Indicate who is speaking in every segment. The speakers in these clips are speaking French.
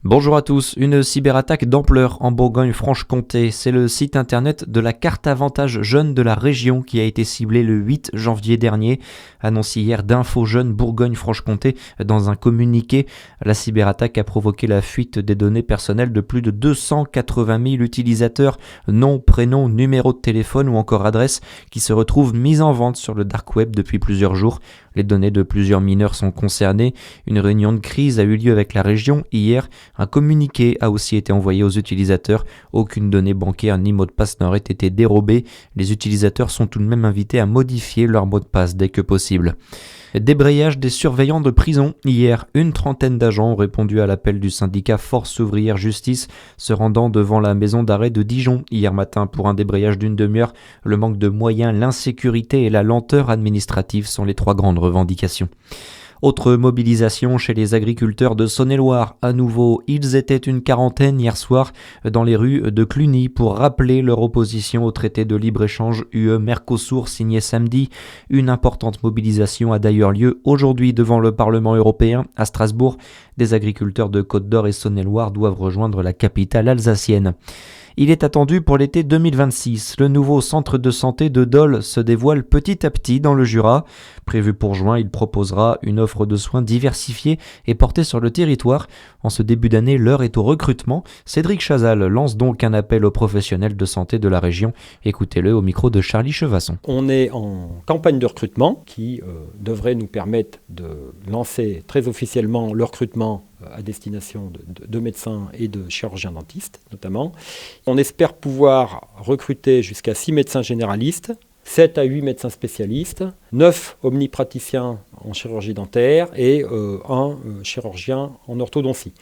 Speaker 1: Bonjour à tous, une cyberattaque d'ampleur en Bourgogne-Franche-Comté. C'est le site internet de la carte avantage jeune de la région qui a été ciblé le 8 janvier dernier. Annoncé hier d'Info Jeunes Bourgogne-Franche-Comté dans un communiqué. La cyberattaque a provoqué la fuite des données personnelles de plus de 280 000 utilisateurs, nom, prénom, numéro de téléphone ou encore adresse qui se retrouvent mises en vente sur le dark web depuis plusieurs jours. Les données de plusieurs mineurs sont concernées. Une réunion de crise a eu lieu avec la région hier. Un communiqué a aussi été envoyé aux utilisateurs. Aucune donnée bancaire ni mot de passe n'aurait été dérobée. Les utilisateurs sont tout de même invités à modifier leur mot de passe dès que possible. Débrayage des surveillants de prison. Hier, une trentaine d'agents ont répondu à l'appel du syndicat Force Ouvrière Justice, se rendant devant la maison d'arrêt de Dijon hier matin pour un débrayage d'une demi-heure. Le manque de moyens, l'insécurité et la lenteur administrative sont les trois grandes revendications. Autre mobilisation chez les agriculteurs de Saône-et-Loire. À nouveau, ils étaient une quarantaine hier soir dans les rues de Cluny pour rappeler leur opposition au traité de libre-échange UE-Mercosur signé samedi. Une importante mobilisation a d'ailleurs lieu aujourd'hui devant le Parlement européen à Strasbourg. Des agriculteurs de Côte-d'Or et Saône-et-Loire doivent rejoindre la capitale alsacienne. Il est attendu pour l'été 2026. Le nouveau centre de santé de Dole se dévoile petit à petit dans le Jura. Prévu pour juin, il proposera une offre de soins diversifiée et portée sur le territoire. En ce début d'année, l'heure est au recrutement. Cédric Chazal lance donc un appel aux professionnels de santé de la région. Écoutez-le au micro de Charlie Chevasson.
Speaker 2: On est en campagne de recrutement qui devrait nous permettre de lancer très officiellement le recrutement à destination de médecins et de chirurgiens dentistes notamment. On espère pouvoir recruter jusqu'à 6 médecins généralistes, 7 à 8 médecins spécialistes, 9 omnipraticiens en chirurgie dentaire et un chirurgien en orthodontie.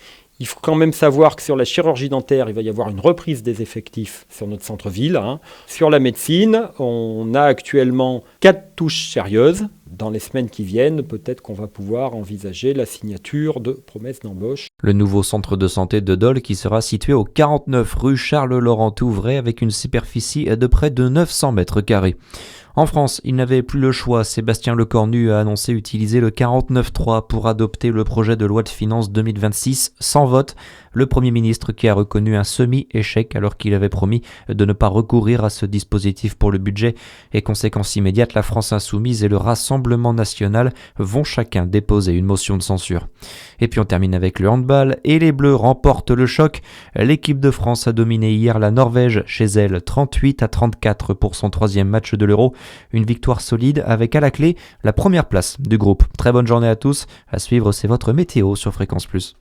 Speaker 2: Il faut quand même savoir que sur la chirurgie dentaire, il va y avoir une reprise des effectifs sur notre centre-ville. Sur la médecine, on a actuellement 4 touches sérieuses. Dans les semaines qui viennent, peut-être qu'on va pouvoir envisager la signature de promesses d'embauche.
Speaker 1: Le nouveau centre de santé de Dole qui sera situé au 49 rue Charles-Laurent-Touvray avec une superficie de près de 900 mètres carrés. En France, il n'avait plus le choix. Sébastien Lecornu a annoncé utiliser le 49.3 pour adopter le projet de loi de finances 2026 sans vote. Le Premier ministre qui a reconnu un semi-échec alors qu'il avait promis de ne pas recourir à ce dispositif pour le budget. Et conséquence immédiate, la France Insoumise et le Rassemblement National vont chacun déposer une motion de censure. Et puis on termine avec le handball et les Bleus remportent le choc. L'équipe de France a dominé hier la Norvège chez elle 38-34 pour son troisième match de l'Euro. Une victoire solide avec à la clé la première place du groupe. Très bonne journée à tous. À suivre, c'est votre météo sur Fréquence Plus.